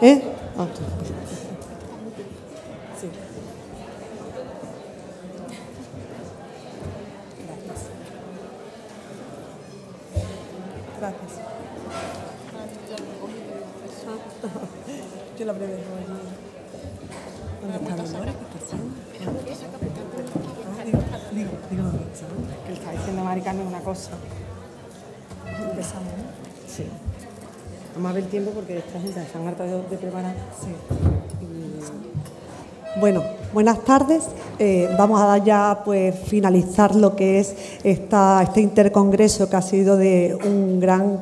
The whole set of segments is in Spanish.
¿Eh? Ah, sí. Gracias. Yo la breve allí. ¿Dónde está Dolores? Digo, que le está diciendo a Mari Carmen una cosa. Empezamos, ¿no? Sí. Vamos a ver el tiempo porque esta gente se han hartado de preparar. Sí. Bueno, buenas tardes. Vamos a dar ya, pues, finalizar lo que es este intercongreso, que ha sido de un gran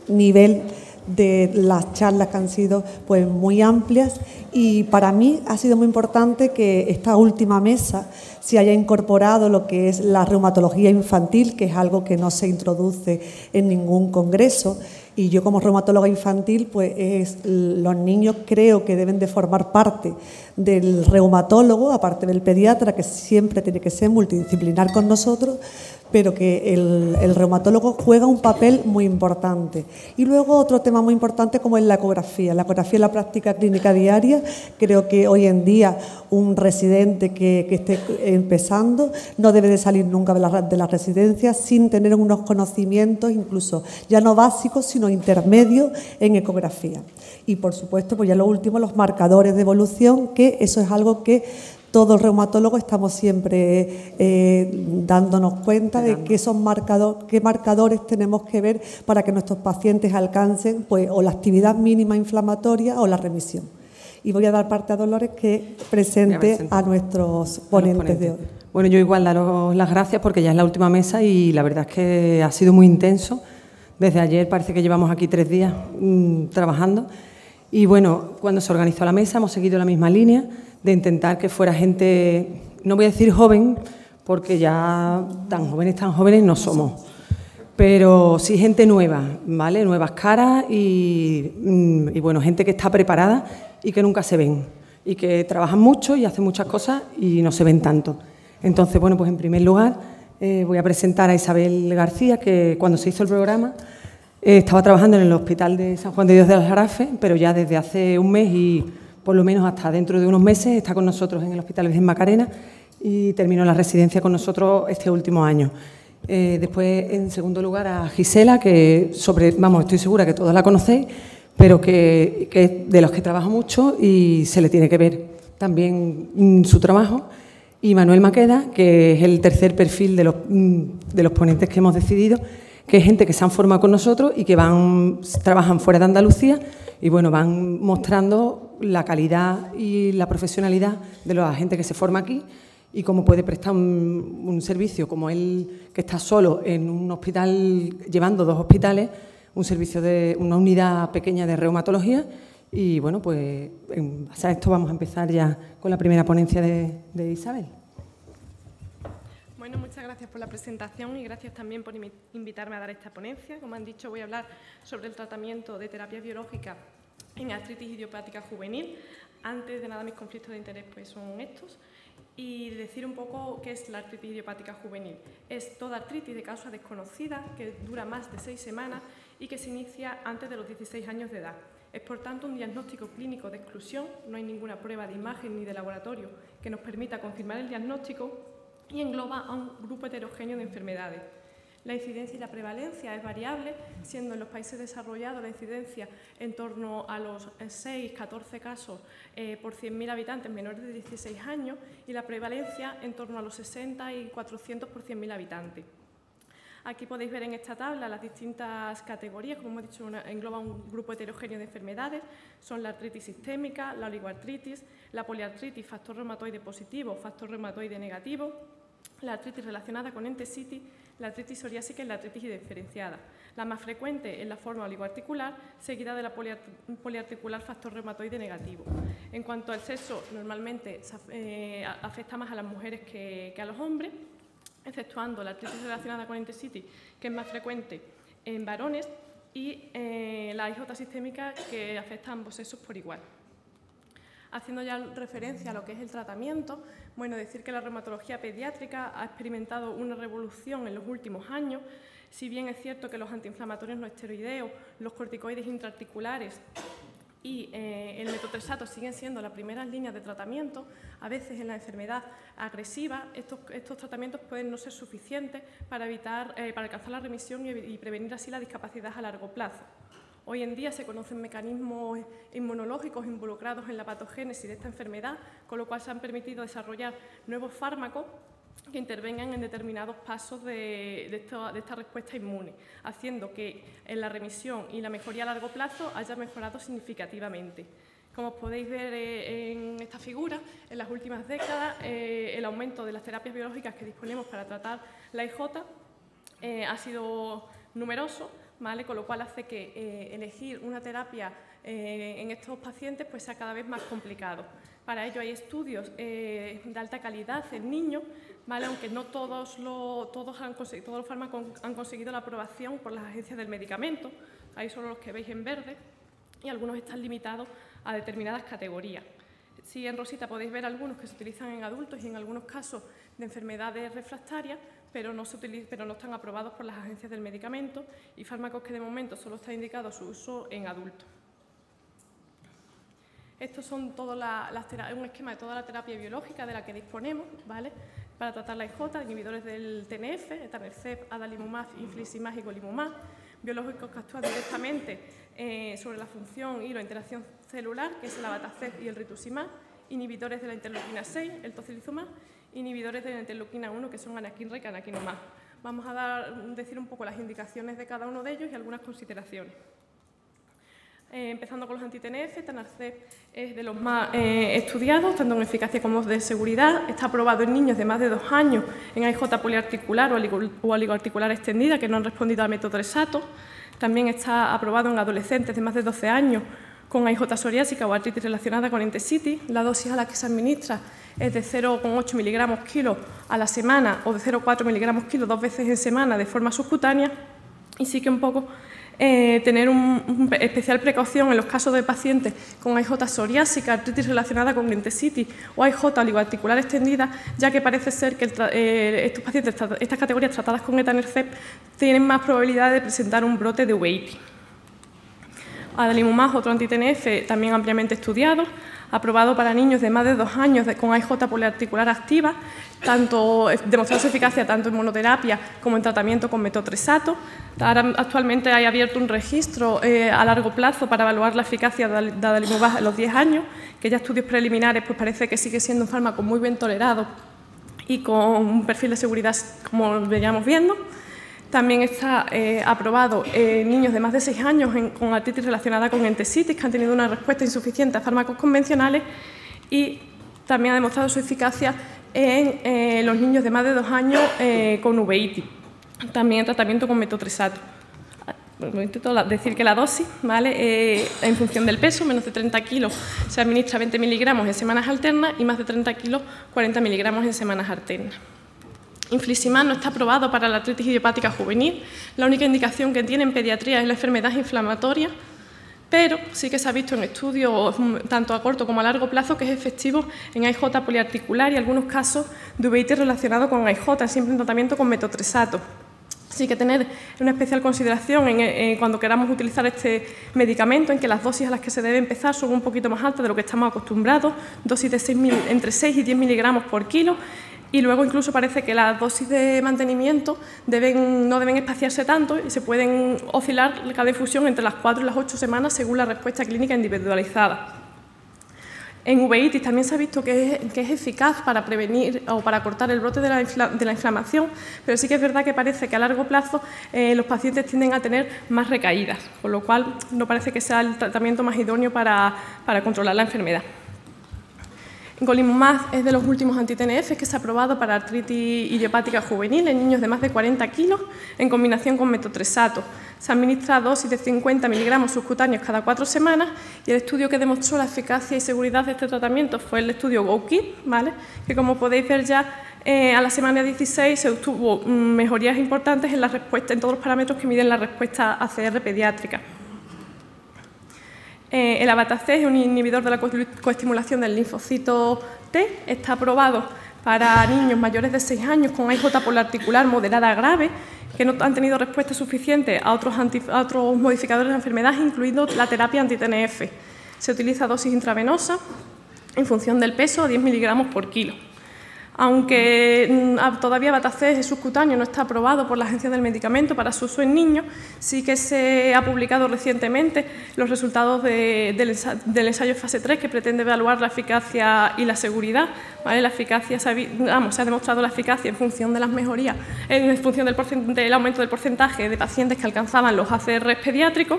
nivel de las charlas, que han sido, pues, muy amplias, y para mí ha sido muy importante que esta última mesa se haya incorporado lo que es la reumatología infantil, que es algo que no se introduce en ningún congreso. Y yo, como reumatóloga infantil, pues los niños creo que deben de formar parte del reumatólogo, aparte del pediatra, que siempre tiene que ser multidisciplinar con nosotros, pero que el reumatólogo juega un papel muy importante. Y luego otro tema muy importante, como es la ecografía. La ecografía es la práctica clínica diaria. Creo que hoy en día un residente que esté empezando no debe de salir nunca de la residencia sin tener unos conocimientos, incluso ya no básicos, sino intermedios en ecografía. Y, por supuesto, pues ya lo último, los marcadores de evolución, que eso es algo que todos los reumatólogos estamos siempre dándonos cuenta de qué marcadores tenemos que ver para que nuestros pacientes alcancen, pues, o la actividad mínima inflamatoria o la remisión. Y voy a dar parte a Dolores, que presente a nuestros ponentes de hoy. Bueno, yo igual daros las gracias porque ya es la última mesa y la verdad es que ha sido muy intenso. Desde ayer parece que llevamos aquí 3 días trabajando. Y bueno, cuando se organizó la mesa hemos seguido la misma línea de intentar que fuera gente, no voy a decir joven, porque ya tan jóvenes no somos, pero sí gente nueva, ¿vale? Nuevas caras y bueno, gente que está preparada y que nunca se ven, y que trabajan mucho y hacen muchas cosas y no se ven tanto. Entonces, bueno, pues en primer lugar voy a presentar a Isabel García, que cuando se hizo el programa estaba trabajando en el Hospital de San Juan de Dios del Aljarafe, pero ya desde hace un mes y por lo menos hasta dentro de unos meses está con nosotros en el Hospital Virgen Macarena y terminó la residencia con nosotros este último año. Después, en segundo lugar, a Gisela, que estoy segura que todos la conocéis, pero que es de los que trabaja mucho y se le tiene que ver también su trabajo. Y Manuel Maqueda, que es el tercer perfil de los ponentes que hemos decidido, que es gente que se han formado con nosotros y que trabajan fuera de Andalucía y bueno, van mostrando la calidad y la profesionalidad de la gente que se forma aquí y cómo puede prestar un servicio como él, que está solo en un hospital, llevando 2 hospitales, un servicio de una unidad pequeña de reumatología. Y bueno, pues en base a esto vamos a empezar ya con la primera ponencia de Isabel. Bueno, muchas gracias por la presentación y gracias también por invitarme a dar esta ponencia. Como han dicho, voy a hablar sobre el tratamiento de terapia biológica en artritis idiopática juvenil. Antes de nada, mis conflictos de interés pues son estos. Y decir un poco qué es la artritis idiopática juvenil. Es toda artritis de causa desconocida que dura más de 6 semanas y que se inicia antes de los 16 años de edad. Es, por tanto, un diagnóstico clínico de exclusión. No hay ninguna prueba de imagen ni de laboratorio que nos permita confirmar el diagnóstico y engloba a un grupo heterogéneo de enfermedades. La incidencia y la prevalencia es variable, siendo en los países desarrollados la incidencia en torno a los 6-14 casos por 100.000 habitantes menores de 16 años y la prevalencia en torno a los 60 y 400 por 100.000 habitantes. Aquí podéis ver en esta tabla las distintas categorías. Como hemos dicho, engloba un grupo heterogéneo de enfermedades. Son la artritis sistémica, la oligoartritis, la poliartritis, factor reumatoide positivo, factor reumatoide negativo, la artritis relacionada con entesitis, la artritis psoriásica y la artritis diferenciada. La más frecuente es la forma oligoarticular, seguida de la poliarticular factor reumatoide negativo. En cuanto al sexo, normalmente afecta más a las mujeres que a los hombres, exceptuando la artritis relacionada con entesitis, que es más frecuente en varones, y la IJ sistémica, que afecta a ambos sexos por igual. Haciendo ya referencia a lo que es el tratamiento, bueno, decir que la reumatología pediátrica ha experimentado una revolución en los últimos años. Si bien es cierto que los antiinflamatorios no esteroideos, los corticoides intraarticulares y el metotrexato siguen siendo las primeras líneas de tratamiento, a veces en la enfermedad agresiva estos tratamientos pueden no ser suficientes para alcanzar la remisión y prevenir así la discapacidad a largo plazo. Hoy en día se conocen mecanismos inmunológicos involucrados en la patogénesis de esta enfermedad, con lo cual se han permitido desarrollar nuevos fármacos que intervengan en determinados pasos de esta respuesta inmune, haciendo que en la remisión y la mejoría a largo plazo haya mejorado significativamente. Como podéis ver en esta figura, en las últimas décadas el aumento de las terapias biológicas que disponemos para tratar la IJ ha sido numeroso, ¿vale? Con lo cual hace que elegir una terapia en estos pacientes pues sea cada vez más complicado. Para ello hay estudios de alta calidad en niños, ¿vale? Aunque no todos los fármacos han conseguido la aprobación por las agencias del medicamento, hay solo los que veis en verde, y algunos están limitados a determinadas categorías. Sí, en rosita podéis ver algunos que se utilizan en adultos y en algunos casos de enfermedades refractarias, pero no están aprobados por las agencias del medicamento, y fármacos que de momento solo está indicado su uso en adultos. Estos son un esquema de toda la terapia biológica de la que disponemos, ¿vale? Para tratar la IJ, inhibidores del TNF, etanercept, adalimumab, infliximab y golimumab, biológicos que actúan directamente sobre la función y la interacción celular, que es el abatacept y el rituximab, inhibidores de la interleuquina 6, el tocilizumab, inhibidores de la interleuquina 1, que son anakinra y anakinumab. Vamos a decir un poco las indicaciones de cada uno de ellos y algunas consideraciones. Empezando con los anti-TNF, etanercept es de los más estudiados, tanto en eficacia como de seguridad. Está aprobado en niños de más de 2 años en AIJ poliarticular o oligoarticular extendida que no han respondido al metotrexato. También está aprobado en adolescentes de más de 12 años con AIJ psoriásica o artritis relacionada con entesitis. La dosis a la que se administra es de 0,8 miligramos kilo a la semana o de 0,4 miligramos kilo 2 veces en semana de forma subcutánea, y sí que un poco tener especial precaución en los casos de pacientes con AIJ psoriásica, artritis relacionada con entesitis o AIJ oligoarticular extendida, ya que parece ser que estos pacientes, estas categorías tratadas con etanercept, tienen más probabilidad de presentar un brote de uveitis. Adalimumab, otro anti-TNF, también ampliamente estudiado, aprobado para niños de más de 2 años con AIJ poliarticular activa, demostrando su eficacia tanto en monoterapia como en tratamiento con metotrexato. Actualmente hay abierto un registro a largo plazo para evaluar la eficacia de adalimumab a los 10 años, que ya estudios preliminares pues parece que sigue siendo un fármaco muy bien tolerado y con un perfil de seguridad como veníamos viendo. También está aprobado en niños de más de 6 años con artritis relacionada con entesitis, que han tenido una respuesta insuficiente a fármacos convencionales, y también ha demostrado su eficacia en los niños de más de 2 años con uveitis, también en tratamiento con metotrexato. Intento decir que la dosis, ¿vale? En función del peso, menos de 30 kilos se administra 20 miligramos en semanas alternas y más de 30 kilos 40 miligramos en semanas alternas. Infliximab no está aprobado para la artritis idiopática juvenil. La única indicación que tiene en pediatría es la enfermedad inflamatoria, pero sí que se ha visto en estudios tanto a corto como a largo plazo que es efectivo en AIJ poliarticular y algunos casos de uveitis relacionado con AIJ, siempre en tratamiento con metotrexato. Así que tener una especial consideración cuando queramos utilizar este medicamento, en que las dosis a las que se debe empezar son un poquito más altas de lo que estamos acostumbrados, dosis de entre 6 y 10 miligramos por kilo. Y luego incluso parece que las dosis de mantenimiento no deben espaciarse tanto y se pueden oscilar cada infusión entre las 4 y las 8 semanas según la respuesta clínica individualizada. En uveitis también se ha visto que es eficaz para prevenir o para cortar el brote de la inflamación, pero sí que es verdad que parece que a largo plazo los pacientes tienden a tener más recaídas, con lo cual no parece que sea el tratamiento más idóneo para controlar la enfermedad. Golimumab es de los últimos anti-TNF que se ha aprobado para artritis idiopática juvenil en niños de más de 40 kilos en combinación con metotrexato. Se administra dosis de 50 miligramos subcutáneos cada 4 semanas y el estudio que demostró la eficacia y seguridad de este tratamiento fue el estudio GO-KID, ¿vale? Que como podéis ver ya a la semana 16 se obtuvo mejorías importantes en la respuesta en todos los parámetros que miden la respuesta ACR pediátrica. El abatacept es un inhibidor de la coestimulación del linfocito T, está aprobado para niños mayores de 6 años con AIJ poliarticular moderada grave, que no han tenido respuesta suficiente a otros modificadores de enfermedad, incluido la terapia anti-TNF. Se utiliza dosis intravenosa en función del peso, 10 miligramos por kilo. Aunque todavía Batacé subcutáneo no está aprobado por la Agencia del Medicamento para su uso en niños, sí que se ha publicado recientemente los resultados del ensayo fase 3, que pretende evaluar la eficacia y la seguridad. ¿Vale? La eficacia, se ha demostrado la eficacia en función de las mejorías, en función del aumento del porcentaje de pacientes que alcanzaban los ACR pediátricos.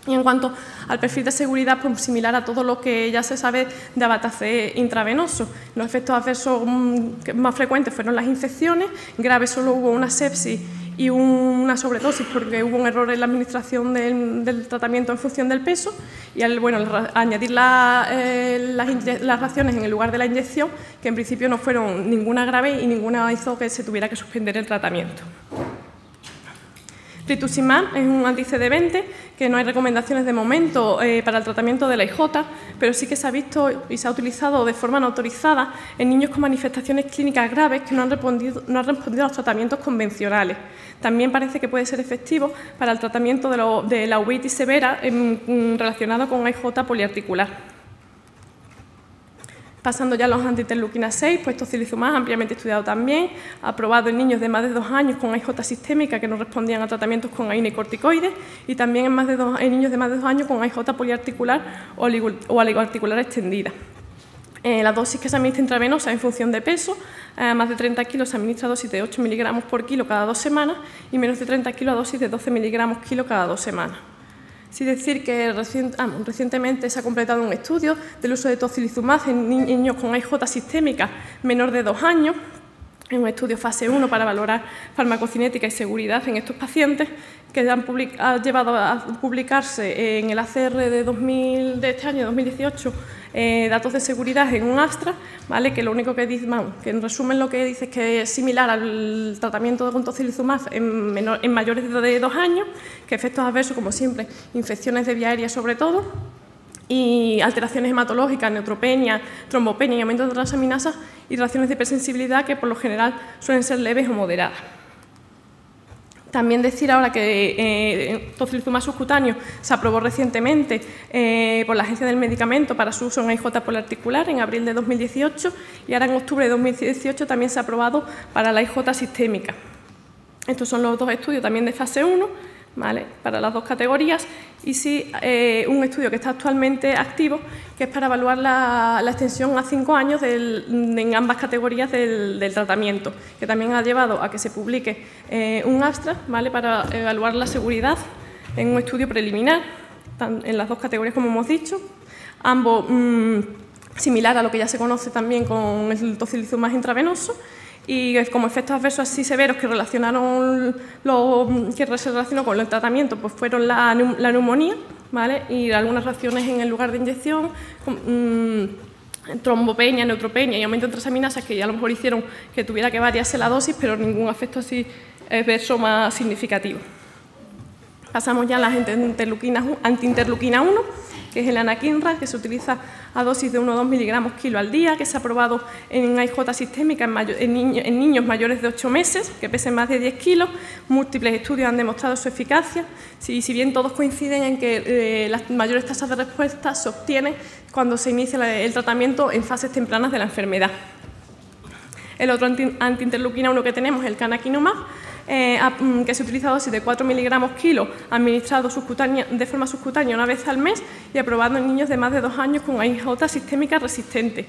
Y en cuanto al perfil de seguridad, pues similar a todo lo que ya se sabe de Batacé intravenoso. Los efectos adversos más frecuentes fueron las infecciones, graves solo hubo una sepsis y una sobredosis porque hubo un error en la administración del tratamiento en función del peso, y al añadir las raciones en el lugar de la inyección, que en principio no fueron ninguna grave y ninguna hizo que se tuviera que suspender el tratamiento. Rituximab es un anti-CD20 que no hay recomendaciones de momento para el tratamiento de la IJ, pero sí que se ha visto y se ha utilizado de forma no autorizada en niños con manifestaciones clínicas graves que no han respondido a los tratamientos convencionales. También parece que puede ser efectivo para el tratamiento de la uveitis severa relacionado con AIJ poliarticular. Pasando ya a los anti-interleuquina 6, pues tocilizumab, ampliamente estudiado también, aprobado en niños de más de 2 años con AIJ sistémica que no respondían a tratamientos con AINE y corticoides, y también en niños de más de 2 años con AIJ poliarticular o oligoarticular extendida. La dosis que se administra intravenosa en función de peso, más de 30 kilos se administra dosis de 8 miligramos por kilo cada 2 semanas y menos de 30 kilos a dosis de 12 miligramos kilo cada 2 semanas. Sí decir que recientemente se ha completado un estudio del uso de tocilizumab en niños con AIJ sistémica menor de 2 años, en un estudio fase 1 para valorar farmacocinética y seguridad en estos pacientes, que ha llevado a publicarse en el ACR de este año, 2018, datos de seguridad en un abstract, ¿vale? Que lo único que dice, que en resumen lo que dice es que es similar al tratamiento con tocilizumab en mayores de 2 años, que efectos adversos, como siempre, infecciones de vía aérea sobre todo, y alteraciones hematológicas, neutropenia, trombopenia y aumento de transaminasas y reacciones de hipersensibilidad que por lo general suelen ser leves o moderadas. También decir ahora que tocilizumab subcutáneo se aprobó recientemente por la Agencia del Medicamento para su uso en AIJ poliarticular en abril de 2018, y ahora en octubre de 2018 también se ha aprobado para la AIJ sistémica. Estos son los 2 estudios también de fase 1, ¿vale? Para las 2 categorías, y sí un estudio que está actualmente activo, que es para evaluar la extensión a 5 años en ambas categorías del tratamiento, que también ha llevado a que se publique un abstract, ¿vale? Para evaluar la seguridad en un estudio preliminar, en las 2 categorías como hemos dicho, ambos similar a lo que ya se conoce también con el tocilizumab intravenoso, y como efectos adversos así severos que se relacionó con el tratamiento, pues fueron la neumonía, ¿vale? Y algunas reacciones en el lugar de inyección, trombopenia, neutropenia y aumento de transaminasas, que ya a lo mejor hicieron que tuviera que variarse la dosis, pero ningún efecto así adverso más significativo. Pasamos ya a las anti-interleuquina 1, que es el anakinra, que se utiliza a dosis de 1 o 2 miligramos kilo al día, que se ha aprobado en AIJ sistémica en niños mayores de 8 meses, que pesen más de 10 kilos. Múltiples estudios han demostrado su eficacia, si bien todos coinciden en que las mayores tasas de respuesta se obtienen cuando se inicia el tratamiento en fases tempranas de la enfermedad. El otro anti-interleuquina 1 que tenemos es el canakinumab, que se utiliza a dosis de 4 miligramos kilo, administrado de forma subcutánea una vez al mes y aprobado en niños de más de 2 años con AIJ sistémica resistente.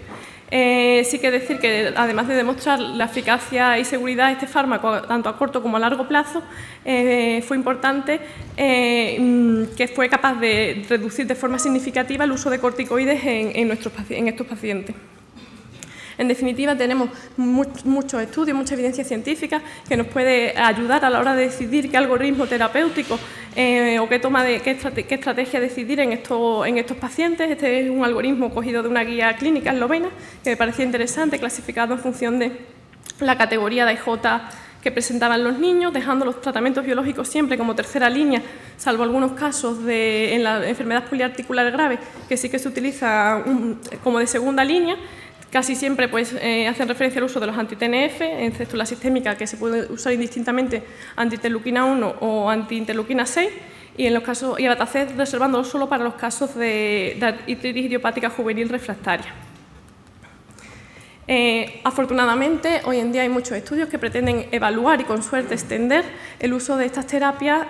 Sí que decir que, además de demostrar la eficacia y seguridad de este fármaco, tanto a corto como a largo plazo, fue importante que fue capaz de reducir de forma significativa el uso de corticoides en estos pacientes. En definitiva, tenemos muchos estudios, mucha evidencia científica que nos puede ayudar a la hora de decidir qué algoritmo terapéutico o qué estrategia decidir en estos pacientes. Este es un algoritmo cogido de una guía clínica eslovena que me parecía interesante, clasificado en función de la categoría de AIJ que presentaban los niños, dejando los tratamientos biológicos siempre como tercera línea, salvo algunos casos en la enfermedad poliarticular grave, que sí que se utiliza como de segunda línea, Casi siempre pues, hacen referencia al uso de los anti-TNF, excepto la sistémica, que se puede usar indistintamente anti-interleuquina 1 o anti-interleuquina 6, y el Atacet reservándolo solo para los casos de artritis idiopática juvenil refractaria. Afortunadamente, hoy en día hay muchos estudios que pretenden evaluar y, con suerte, extender el uso de estas terapias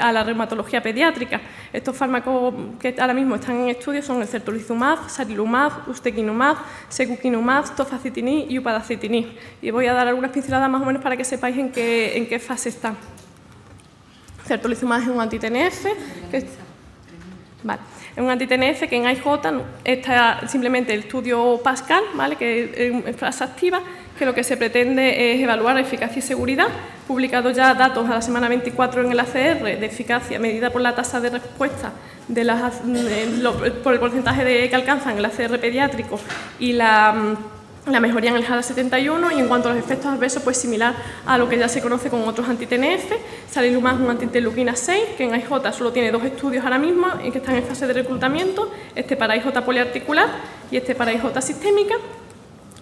a la reumatología pediátrica. Estos fármacos que ahora mismo están en estudio son el certolizumab, sarilumab, ustekinumab, secukinumab, tofacitinib y upadacitinib. Y voy a dar algunas pinceladas más o menos para que sepáis en qué fase están. Certolizumab es un anti-TNF. Vale. Es un anti-TNF que en AIJ está simplemente el estudio Pascal, ¿vale? Que es fase activa, que lo que se pretende es evaluar eficacia y seguridad. Publicado ya datos a la semana 24 en el ACR de eficacia medida por la tasa de respuesta por el porcentaje que alcanzan el ACR pediátrico y la mejoría en el HADA-71, y en cuanto a los efectos adversos, pues similar a lo que ya se conoce con otros anti-TNF. Sarilumab es un anti-interleuquina 6, que en AIJ solo tiene 2 estudios ahora mismo y que están en fase de reclutamiento, este para AIJ poliarticular y este para AIJ sistémica.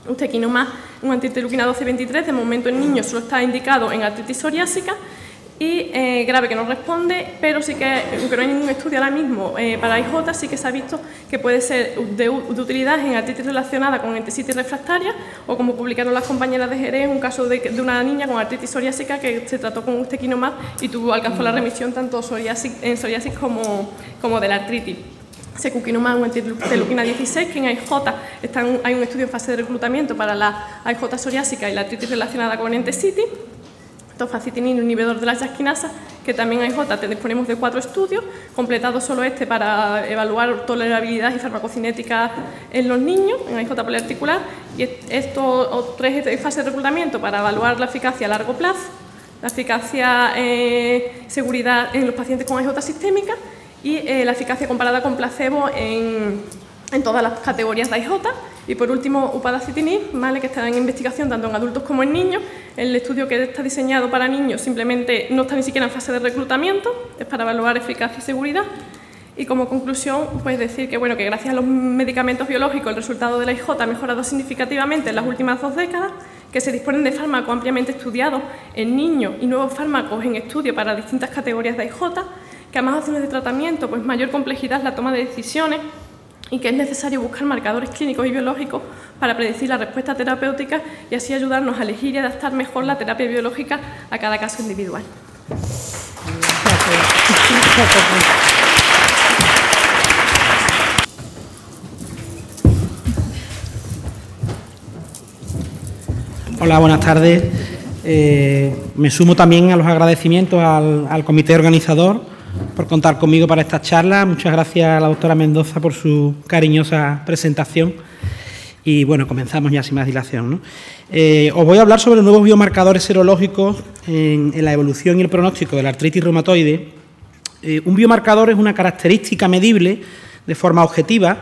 Ustekinumab, un anti-interleuquina 12-23, de momento en niños solo está indicado en artritis psoriásica y grave, que no responde, pero sí que, aunque no hay ningún estudio ahora mismo para IJ, sí que se ha visto que puede ser de utilidad en artritis relacionada con entesitis refractaria, o como publicaron las compañeras de Jerez, un caso de una niña con artritis psoriásica que se trató con ustekinumab y alcanzó la remisión tanto en psoriasis como de la artritis. Secukinumab, un anti-interleuquina 16, que en AIJ hay un estudio en fase de reclutamiento para la AIJ psoriásica y la artritis relacionada con entesitis. Tofacitinib, un inhibidor de la jasquinasa, que también en AIJ disponemos de 4 estudios, completado solo este para evaluar tolerabilidad y farmacocinética en los niños, en AIJ poliarticular, y estos 3 en fase de reclutamiento para evaluar la eficacia a largo plazo, la eficacia seguridad en los pacientes con AIJ sistémica y la eficacia comparada con placebo en todas las categorías de AIJ. Y por último, upadacitinib, ¿vale? Que está en investigación tanto en adultos como en niños. El estudio que está diseñado para niños simplemente no está ni siquiera en fase de reclutamiento, es para evaluar eficacia y seguridad. Y como conclusión, pues decir que, bueno, que gracias a los medicamentos biológicos el resultado de la AIJ ha mejorado significativamente en las últimas 2 décadas, que se disponen de fármacos ampliamente estudiados en niños y nuevos fármacos en estudio para distintas categorías de AIJ, que a más opciones de tratamiento, pues mayor complejidad en la toma de decisiones, y que es necesario buscar marcadores clínicos y biológicos para predecir la respuesta terapéutica y así ayudarnos a elegir y adaptar mejor la terapia biológica a cada caso individual. Hola, buenas tardes. Me sumo también a los agradecimientos al comité organizador por contar conmigo para esta charla. Muchas gracias a la doctora Mendoza por su cariñosa presentación. Y bueno, comenzamos ya sin más dilación, ¿no? Os voy a hablar sobre nuevos biomarcadores serológicos en la evolución y el pronóstico de la artritis reumatoide. Un biomarcador es una característica medible de forma objetiva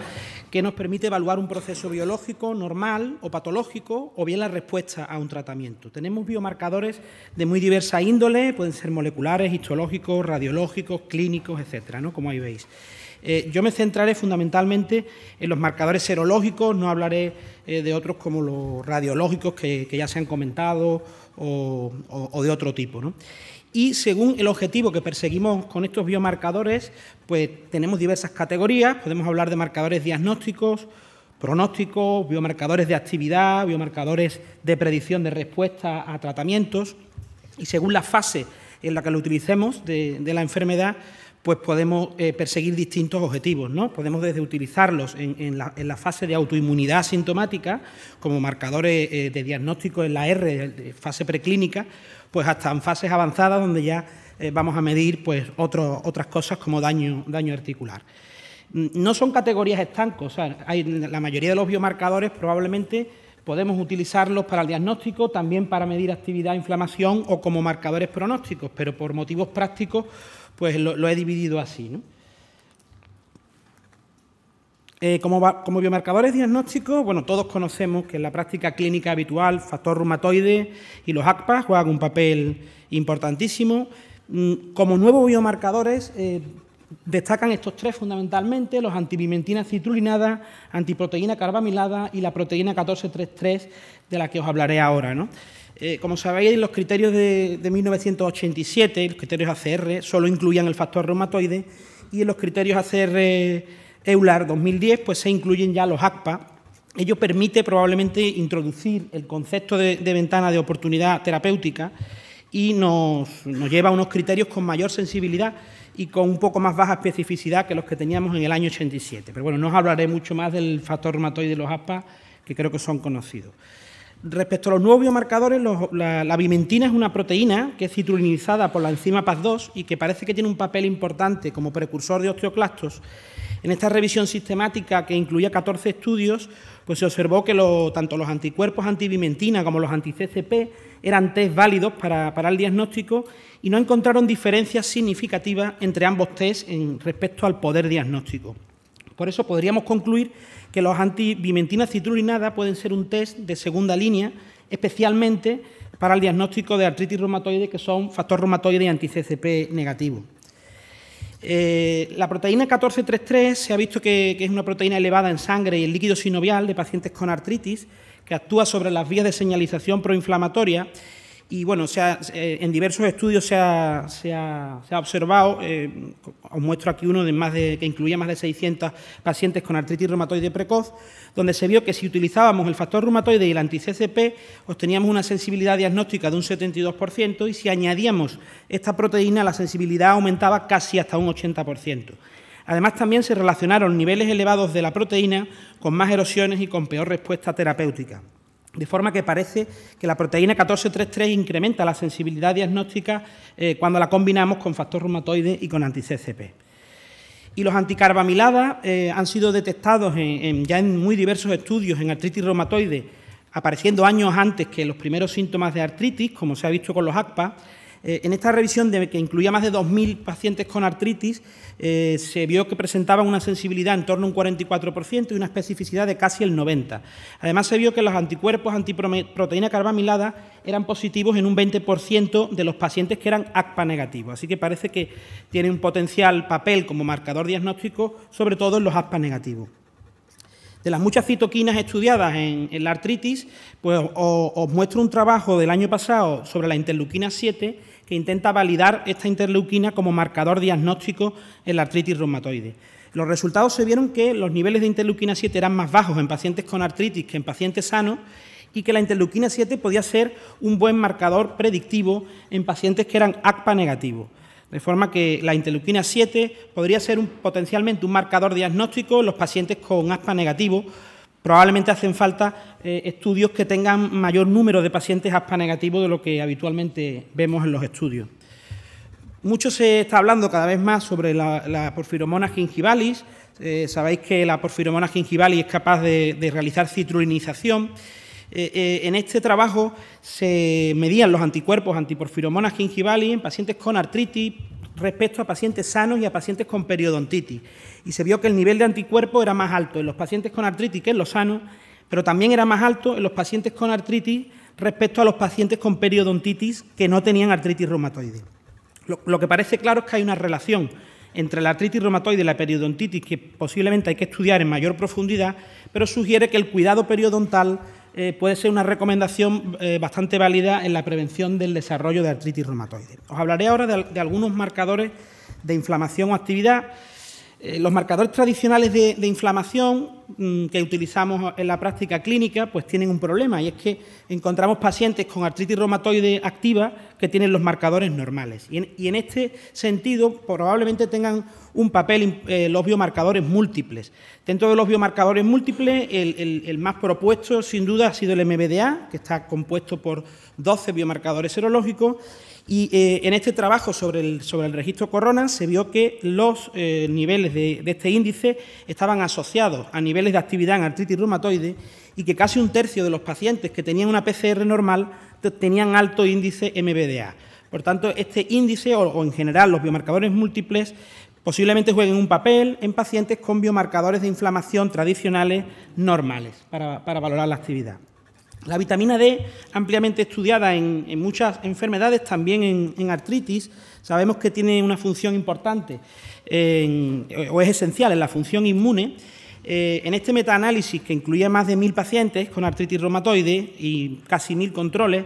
que nos permite evaluar un proceso biológico normal o patológico o bien la respuesta a un tratamiento. Tenemos biomarcadores de muy diversa índole, pueden ser moleculares, histológicos, radiológicos, clínicos, etcétera, ¿no? Como ahí veis. Yo me centraré fundamentalmente en los marcadores serológicos, no hablaré de otros como los radiológicos que ya se han comentado o de otro tipo, ¿no? Y según el objetivo que perseguimos con estos biomarcadores, pues tenemos diversas categorías. Podemos hablar de marcadores diagnósticos, pronósticos, biomarcadores de actividad, biomarcadores de predicción de respuesta a tratamientos. Y según la fase en la que lo utilicemos de la enfermedad, pues podemos perseguir distintos objetivos, ¿no? Podemos desde utilizarlos en la fase de autoinmunidad asintomática, como marcadores de diagnóstico en la R, de fase preclínica, pues hasta en fases avanzadas donde ya vamos a medir pues otras cosas como daño articular. No son categorías estancos, o sea, la mayoría de los biomarcadores probablemente podemos utilizarlos para el diagnóstico, también para medir actividad, inflamación o como marcadores pronósticos, pero por motivos prácticos pues lo he dividido así, ¿no? Como biomarcadores diagnósticos, bueno, todos conocemos que en la práctica clínica habitual, factor reumatoide y los ACPA juegan un papel importantísimo. Como nuevos biomarcadores, Destacan estos tres fundamentalmente: los antivimentina citrulinada, antiproteína carbamilada y la proteína 1433, de la que os hablaré ahora, ¿no? Como sabéis, los criterios de 1987, los criterios ACR, solo incluían el factor reumatoide, y en los criterios ACR EULAR 2010 pues se incluyen ya los ACPA. Ello permite probablemente introducir el concepto de ventana de oportunidad terapéutica y nos lleva a unos criterios con mayor sensibilidad y con un poco más baja especificidad que los que teníamos en el año 87. Pero bueno, no os hablaré mucho más del factor reumatoide y los ACPA, que creo que son conocidos. Respecto a los nuevos biomarcadores, la vimentina es una proteína que es citrulinizada por la enzima PAS2 y que parece que tiene un papel importante como precursor de osteoclastos. En esta revisión sistemática, que incluía 14 estudios, pues se observó que tanto los anticuerpos antivimentina como los anti-CCP eran test válidos para el diagnóstico y no encontraron diferencias significativas entre ambos test respecto al poder diagnóstico. Por eso podríamos concluir que los antivimentina citrulinada pueden ser un test de segunda línea, especialmente para el diagnóstico de artritis reumatoide, que son factor reumatoide y anti-CCP negativo. La proteína 1433 se ha visto que es una proteína elevada en sangre y en líquido sinovial de pacientes con artritis, que actúa sobre las vías de señalización proinflamatoria. Y bueno, en diversos estudios se ha observado, os muestro aquí uno que incluía más de 600 pacientes con artritis reumatoide precoz, donde se vio que si utilizábamos el factor reumatoide y el anti-CCP, obteníamos una sensibilidad diagnóstica de un 72%, y si añadíamos esta proteína, la sensibilidad aumentaba casi hasta un 80%. Además, también se relacionaron niveles elevados de la proteína con más erosiones y con peor respuesta terapéutica. De forma que parece que la proteína 1433 incrementa la sensibilidad diagnóstica cuando la combinamos con factor reumatoide y con anti-CCP. Y los anticarbamiladas han sido detectados ya en muy diversos estudios en artritis reumatoide, apareciendo años antes que los primeros síntomas de artritis, como se ha visto con los ACPA. En esta revisión, que incluía más de 2.000 pacientes con artritis, se vio que presentaban una sensibilidad en torno a un 44% y una especificidad de casi el 90%. Además, se vio que los anticuerpos antiproteína carbamilada eran positivos en un 20% de los pacientes que eran ACPA negativos. Así que parece que tiene un potencial papel como marcador diagnóstico, sobre todo en los ACPA negativos. De las muchas citoquinas estudiadas en la artritis, pues os muestro un trabajo del año pasado sobre la interleuquina 7, que intenta validar esta interleuquina como marcador diagnóstico en la artritis reumatoide. Los resultados se vieron que los niveles de interleuquina 7 eran más bajos en pacientes con artritis que en pacientes sanos, y que la interleuquina 7 podía ser un buen marcador predictivo en pacientes que eran ACPA negativos. De forma que la interleuquina 7 podría ser potencialmente un marcador diagnóstico en los pacientes con ACPA negativo. Probablemente hacen falta estudios que tengan mayor número de pacientes ACPA negativos de lo que habitualmente vemos en los estudios. Mucho se está hablando cada vez más sobre la porfiromona gingivalis. Sabéis que la porfiromona gingivalis es capaz de realizar citrulinización. En este trabajo se medían los anticuerpos antiporfiromona gingivalis en pacientes con artritis respecto a pacientes sanos y a pacientes con periodontitis. Y se vio que el nivel de anticuerpos era más alto en los pacientes con artritis que en los sanos, pero también era más alto en los pacientes con artritis respecto a los pacientes con periodontitis que no tenían artritis reumatoide. Lo que parece claro es que hay una relación entre la artritis reumatoide y la periodontitis que posiblemente hay que estudiar en mayor profundidad, pero sugiere que el cuidado periodontal puede ser una recomendación bastante válida en la prevención del desarrollo de artritis reumatoide. Os hablaré ahora de algunos marcadores de inflamación o actividad. Los marcadores tradicionales de inflamación que utilizamos en la práctica clínica pues tienen un problema, y es que encontramos pacientes con artritis reumatoide activa que tienen los marcadores normales. Y en este sentido probablemente tengan un papel los biomarcadores múltiples. Dentro de los biomarcadores múltiples, el más propuesto sin duda ha sido el MBDA, que está compuesto por 12 biomarcadores serológicos. Y en este trabajo sobre el registro Corona se vio que los niveles de este índice estaban asociados a niveles de actividad en artritis reumatoide, y que casi un tercio de los pacientes que tenían una PCR normal tenían alto índice MBDA. Por tanto, este índice, o en general los biomarcadores múltiples, posiblemente jueguen un papel en pacientes con biomarcadores de inflamación tradicionales normales para valorar la actividad. La vitamina D, ampliamente estudiada en muchas enfermedades, también en artritis, sabemos que tiene una función importante o es esencial en la función inmune. En este metaanálisis, que incluía más de 1000 pacientes con artritis reumatoide y casi 1000 controles,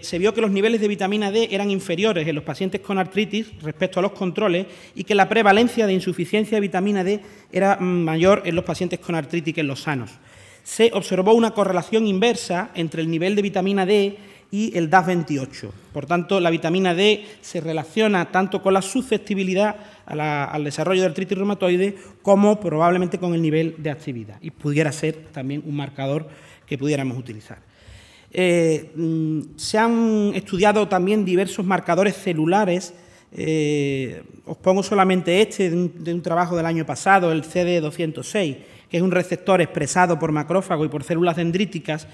se vio que los niveles de vitamina D eran inferiores en los pacientes con artritis respecto a los controles y que la prevalencia de insuficiencia de vitamina D era mayor en los pacientes con artritis que en los sanos. Se observó una correlación inversa entre el nivel de vitamina D y el DAS28. Por tanto, la vitamina D se relaciona tanto con la susceptibilidad al desarrollo de artritis reumatoide como probablemente con el nivel de actividad, y pudiera ser también un marcador que pudiéramos utilizar. Se han estudiado también diversos marcadores celulares. Os pongo solamente este de un trabajo del año pasado, el CD206, que es un receptor expresado por macrófagos y por células dendríticas,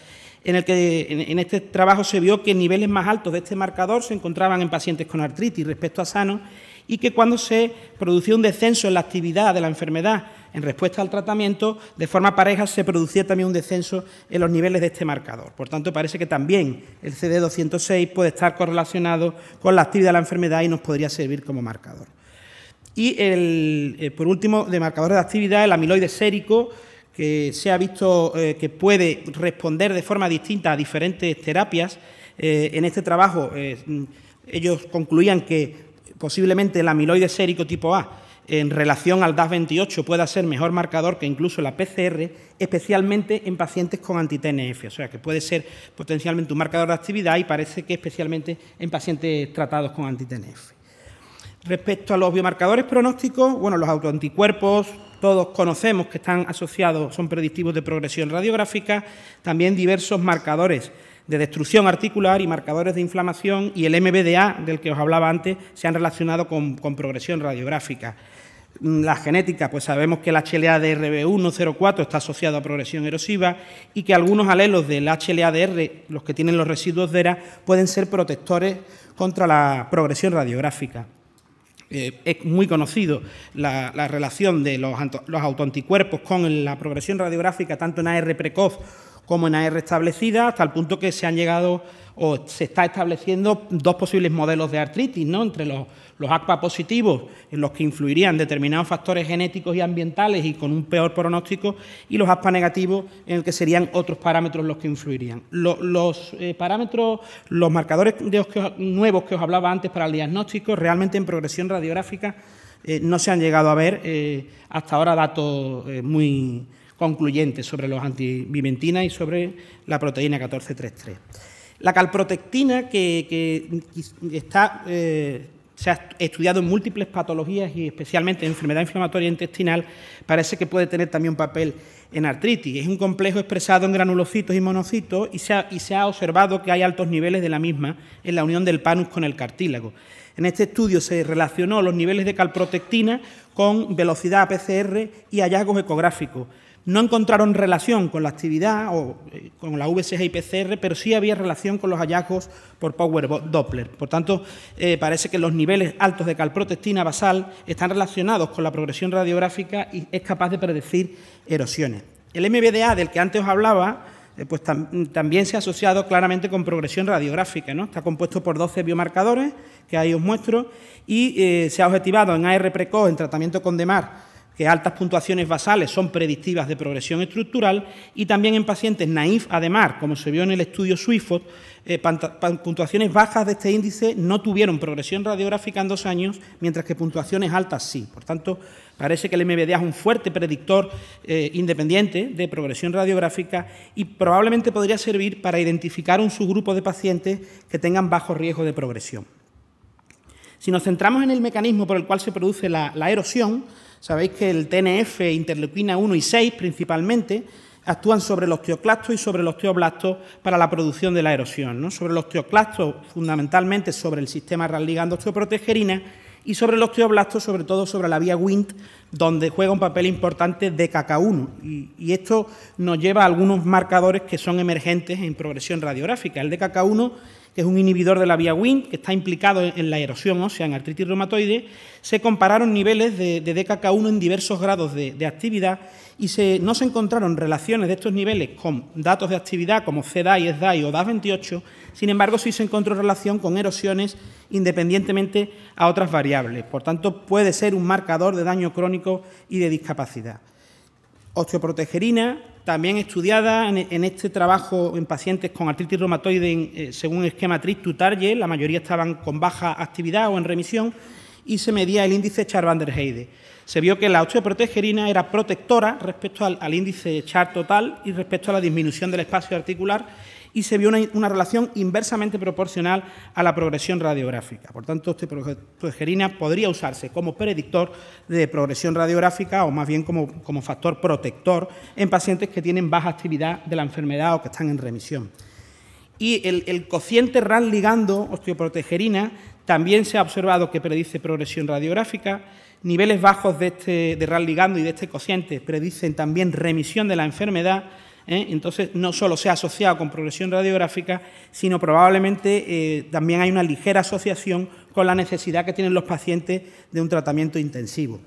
en el que en este trabajo se vio que niveles más altos de este marcador se encontraban en pacientes con artritis respecto a sanos, y que cuando se producía un descenso en la actividad de la enfermedad en respuesta al tratamiento, de forma pareja se producía también un descenso en los niveles de este marcador. Por tanto, parece que también el CD206 puede estar correlacionado con la actividad de la enfermedad y nos podría servir como marcador. Y, por último, de marcadores de actividad, el amiloide sérico, que se ha visto que puede responder de forma distinta a diferentes terapias. En este trabajo ellos concluían que posiblemente el amiloide sérico tipo A en relación al DAS28 pueda ser mejor marcador que incluso la PCR, especialmente en pacientes con anti-TNF, o sea que puede ser potencialmente un marcador de actividad y parece que especialmente en pacientes tratados con anti-TNF. Respecto a los biomarcadores pronósticos, bueno, los autoanticuerpos todos conocemos que están asociados, son predictivos de progresión radiográfica, también diversos marcadores de destrucción articular y marcadores de inflamación, y el MBDA, del que os hablaba antes, se han relacionado con progresión radiográfica. La genética, pues sabemos que el HLA-DR104 está asociado a progresión erosiva y que algunos alelos del HLA-DR, los que tienen los residuos DERA, pueden ser protectores contra la progresión radiográfica. Es muy conocido la relación de los autoanticuerpos con la progresión radiográfica, tanto en AR precoz como en AR establecida, hasta el punto que se han llegado o se está estableciendo dos posibles modelos de artritis, ¿no? Entre los ACPA positivos, en los que influirían determinados factores genéticos y ambientales y con un peor pronóstico, y los ACPA negativos, en el que serían otros parámetros los que influirían. Los parámetros, los marcadores nuevos que os hablaba antes para el diagnóstico, realmente en progresión radiográfica no se han llegado a ver hasta ahora datos muy concluyentes sobre los antivimentinas y sobre la proteína 1433. La calprotectina, que se ha estudiado en múltiples patologías y especialmente en enfermedad inflamatoria intestinal, parece que puede tener también un papel en artritis. Es un complejo expresado en granulocitos y monocitos y se ha observado que hay altos niveles de la misma en la unión del panus con el cartílago. En este estudio se relacionó los niveles de calprotectina con velocidad PCR y hallazgos ecográficos. No encontraron relación con la actividad o con la VSG y PCR, pero sí había relación con los hallazgos por Power Doppler. Por tanto, parece que los niveles altos de calprotectina basal están relacionados con la progresión radiográfica y es capaz de predecir erosiones. El MBDA, del que antes os hablaba, pues también se ha asociado claramente con progresión radiográfica, ¿no? Está compuesto por 12 biomarcadores, que ahí os muestro, y se ha objetivado en AR precoz, en tratamiento con DEMAR, que altas puntuaciones basales son predictivas de progresión estructural, y también en pacientes naïf a DEMAR, como se vio en el estudio SWIFOT, puntuaciones bajas de este índice no tuvieron progresión radiográfica en 2 años, mientras que puntuaciones altas sí. Por tanto, parece que el MBDA es un fuerte predictor independiente de progresión radiográfica y probablemente podría servir para identificar un subgrupo de pacientes que tengan bajo riesgo de progresión. Si nos centramos en el mecanismo por el cual se produce la erosión, sabéis que el TNF, interleuquina 1 y 6 principalmente, actúan sobre los osteoclastos y sobre los osteoblastos para la producción de la erosión, ¿no? Sobre los osteoclastos, fundamentalmente sobre el sistema RAS-ligando-osteoprotegerina, y sobre los osteoblastos, sobre todo sobre la vía Wnt, donde juega un papel importante DKK1. Y esto nos lleva a algunos marcadores que son emergentes en progresión radiográfica. El DKK1, que es un inhibidor de la vía Wnt, que está implicado en la erosión ósea en artritis reumatoide, se compararon niveles de DKK1 en diversos grados de actividad y no se encontraron relaciones de estos niveles con datos de actividad como CDAI, SDAI o DAS28, sin embargo, sí se encontró relación con erosiones independientemente a otras variables. Por tanto, puede ser un marcador de daño crónico y de discapacidad. Osteoprotegerina, también estudiada en este trabajo en pacientes con artritis reumatoide según el esquema Treat-to-Target, la mayoría estaban con baja actividad o en remisión, y se medía el índice Char-Van-Der Heide. Se vio que la osteoprotegerina era protectora respecto al índice Char total y respecto a la disminución del espacio articular, y se vio una relación inversamente proporcional a la progresión radiográfica. Por tanto, osteoprotegerina podría usarse como predictor de progresión radiográfica o más bien como factor protector en pacientes que tienen baja actividad de la enfermedad o que están en remisión. Y el cociente RAS ligando osteoprotegerina también se ha observado que predice progresión radiográfica. Niveles bajos de RAS ligando y de este cociente predicen también remisión de la enfermedad. Entonces, no solo se ha asociado con progresión radiográfica, sino probablemente también hay una ligera asociación con la necesidad que tienen los pacientes de un tratamiento intensivo.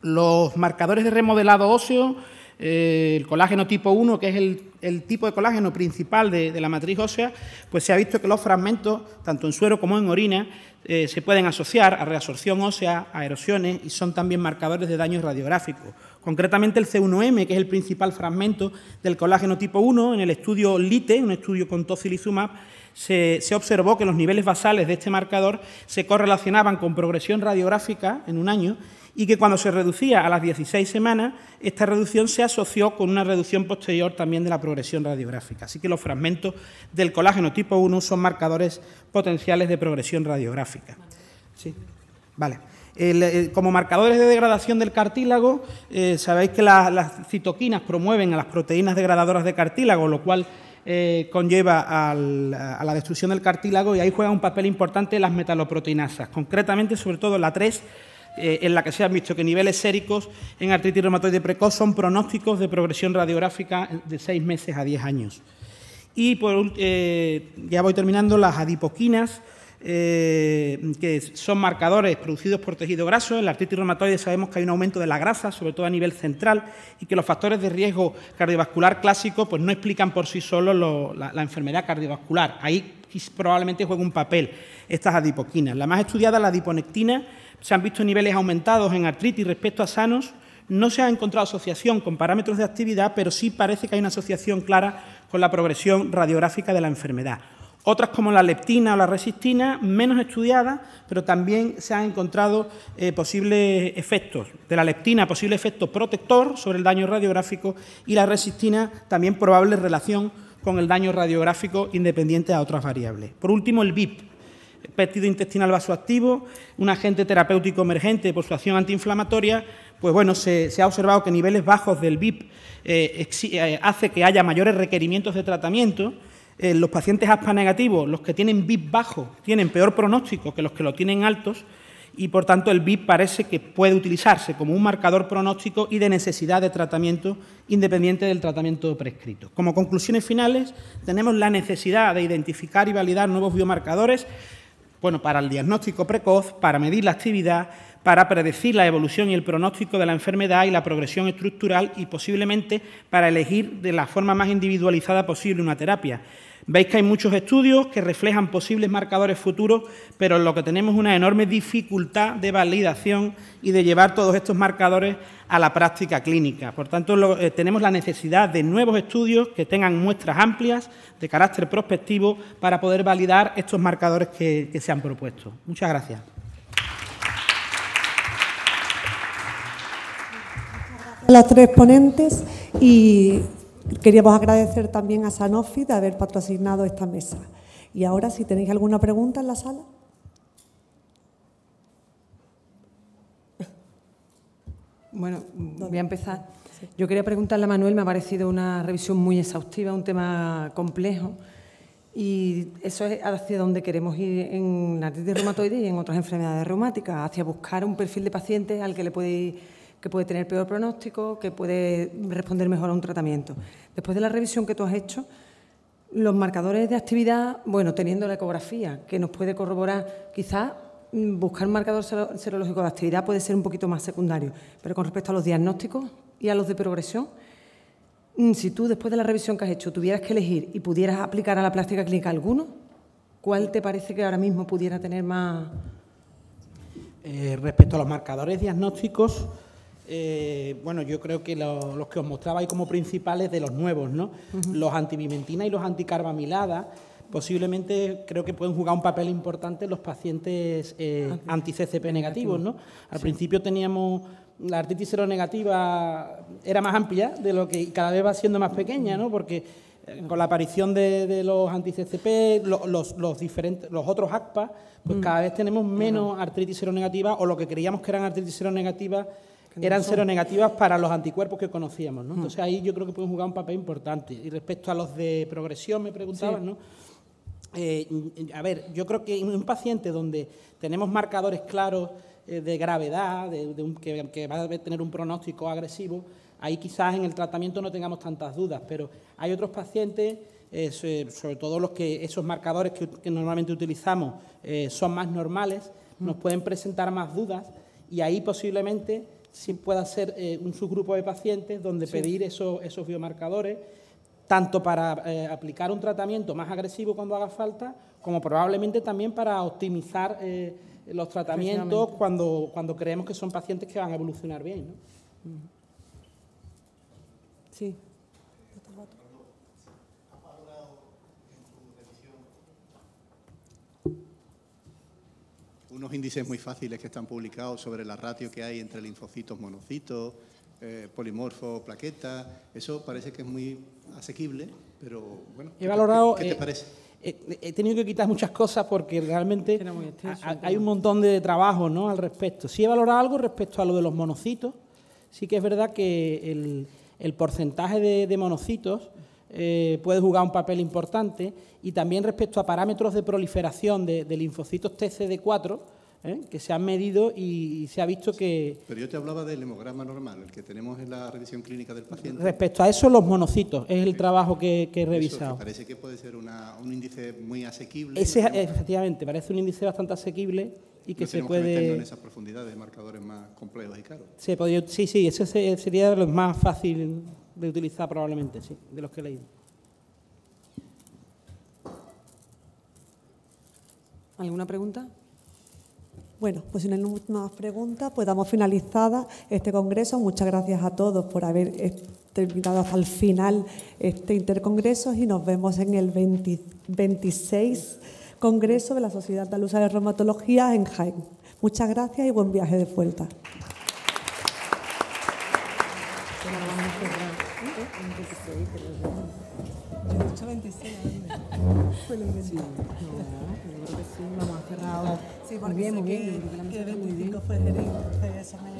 Los marcadores de remodelado óseo, el colágeno tipo 1, que es el tipo de colágeno principal de la matriz ósea, pues se ha visto que los fragmentos, tanto en suero como en orina, se pueden asociar a reabsorción ósea, a erosiones y son también marcadores de daño radiográfico. Concretamente el C1M, que es el principal fragmento del colágeno tipo 1, en el estudio LITE, un estudio con tocilizumab, se observó que los niveles basales de este marcador se correlacionaban con progresión radiográfica en un año y que cuando se reducía a las 16 semanas, esta reducción se asoció con una reducción posterior también de la progresión radiográfica. Así que los fragmentos del colágeno tipo 1 son marcadores potenciales de progresión radiográfica. ¿Sí? Vale. Como marcadores de degradación del cartílago, sabéis que las citoquinas promueven a las proteínas degradadoras de cartílago, lo cual conlleva a la destrucción del cartílago, y ahí juega un papel importante las metaloproteinasas, concretamente sobre todo la 3, en la que se han visto que niveles séricos en artritis reumatoide precoz son pronósticos de progresión radiográfica de 6 meses a 10 años. Y ya voy terminando, las adipoquinas, que son marcadores producidos por tejido graso. En la artritis reumatoide sabemos que hay un aumento de la grasa, sobre todo a nivel central, y que los factores de riesgo cardiovascular clásicos pues no explican por sí solos la enfermedad cardiovascular. Ahí probablemente juega un papel estas adipoquinas. La más estudiada, la adiponectina, se han visto niveles aumentados en artritis respecto a sanos. No se ha encontrado asociación con parámetros de actividad, pero sí parece que hay una asociación clara con la progresión radiográfica de la enfermedad. Otras, como la leptina o la resistina, menos estudiadas, pero también se han encontrado posibles efectos. De la leptina, posible efecto protector sobre el daño radiográfico, y la resistina, también probable relación con el daño radiográfico independiente a otras variables. Por último, el VIP, péptido intestinal vasoactivo, un agente terapéutico emergente por su acción antiinflamatoria. Pues bueno, se ha observado que niveles bajos del VIP hace que haya mayores requerimientos de tratamiento. Los pacientes ASPA negativos, los que tienen VIP bajo, tienen peor pronóstico que los que lo tienen altos, y por tanto el VIP parece que puede utilizarse como un marcador pronóstico y de necesidad de tratamiento independiente del tratamiento prescrito. Como conclusiones finales, tenemos la necesidad de identificar y validar nuevos biomarcadores, para el diagnóstico precoz, para medir la actividad, para predecir la evolución y el pronóstico de la enfermedad y la progresión estructural, y posiblemente para elegir de la forma más individualizada posible una terapia. Veis que hay muchos estudios que reflejan posibles marcadores futuros, pero lo que tenemos es una enorme dificultad de validación y de llevar todos estos marcadores a la práctica clínica. Por tanto, tenemos la necesidad de nuevos estudios que tengan muestras amplias de carácter prospectivo para poder validar estos marcadores que se han propuesto. Muchas gracias. A las 3 ponentes, y queríamos agradecer también a Sanofi de haber patrocinado esta mesa. Y ahora, si tenéis alguna pregunta en la sala. Bueno, voy a empezar. Yo quería preguntarle a Manuel, me ha parecido una revisión muy exhaustiva, un tema complejo, y eso es hacia donde queremos ir en la artritis reumatoide y en otras enfermedades reumáticas, hacia buscar un perfil de pacientes al que puede tener peor pronóstico, que puede responder mejor a un tratamiento. Después de la revisión que tú has hecho, Los marcadores de actividad, bueno, teniendo la ecografía, que nos puede corroborar, quizás buscar un marcador serológico de actividad puede ser un poquito más secundario, pero con respecto a los diagnósticos y a los de progresión, si tú, después de la revisión que has hecho, tuvieras que elegir y pudieras aplicar a la práctica clínica alguno, ¿cuál te parece que ahora mismo pudiera tener más...? Respecto a los marcadores diagnósticos, bueno, yo creo que los que os mostraba ahí como principales de los nuevos, ¿no? Los antipimentina y los anticarbamilada, posiblemente creo que pueden jugar un papel importante en los pacientes anti-CCP negativos, ¿no? Al principio teníamos la artritis seronegativa, era más amplia de lo que cada vez va siendo más pequeña, ¿no? Porque con la aparición de los anti-CCP, los otros ACPA, pues cada vez tenemos menos artritis seronegativa, o lo que creíamos que eran artritis seronegativas eran seronegativas para los anticuerpos que conocíamos, ¿no? Entonces ahí yo creo que pueden jugar un papel importante. Y respecto a los de progresión, me preguntabas, ¿no? A ver, yo creo que en un paciente donde tenemos marcadores claros de gravedad, que va a tener un pronóstico agresivo, ahí quizás en el tratamiento no tengamos tantas dudas, pero hay otros pacientes, sobre todo esos marcadores que normalmente utilizamos son más normales, nos pueden presentar más dudas, y ahí posiblemente sí pueda ser un subgrupo de pacientes donde pedir esos biomarcadores, tanto para aplicar un tratamiento más agresivo cuando haga falta, como probablemente también para optimizar los tratamientos cuando creemos que son pacientes que van a evolucionar bien, ¿no? Sí. Unos índices muy fáciles que están publicados sobre la ratio que hay entre linfocitos, monocitos, polimorfo, plaquetas. Eso parece que es muy asequible, pero bueno, ¿qué te parece? He tenido que quitar muchas cosas porque realmente hay un montón de trabajo, ¿no?, al respecto. Sí he valorado algo respecto a lo de los monocitos. Sí que es verdad que el porcentaje de monocitos puede jugar un papel importante, y también respecto a parámetros de proliferación de linfocitos TCD4, que se han medido y se ha visto que... Pero yo te hablaba del hemograma normal, el que tenemos en la revisión clínica del paciente. Respecto a eso, los monocitos, es el trabajo que he revisado. Eso, parece que puede ser un índice muy asequible. Efectivamente, parece un índice bastante asequible y que se puede... Que meternos en esas profundidades de marcadores más complejos y caros. Sí, ese sería lo más fácil de utilizar probablemente, sí, de los que he leído. ¿Alguna pregunta? Bueno, pues si no hay más preguntas, pues damos finalizada este congreso. Muchas gracias a todos por haber terminado hasta el final este intercongreso, y nos vemos en el 26 Congreso de la Sociedad Andaluza de Reumatología en Jaén. Muchas gracias y buen viaje de vuelta. Vamos a cerrar ahora. Sí, porque muy bien, que 25 fue Jerez, eso me...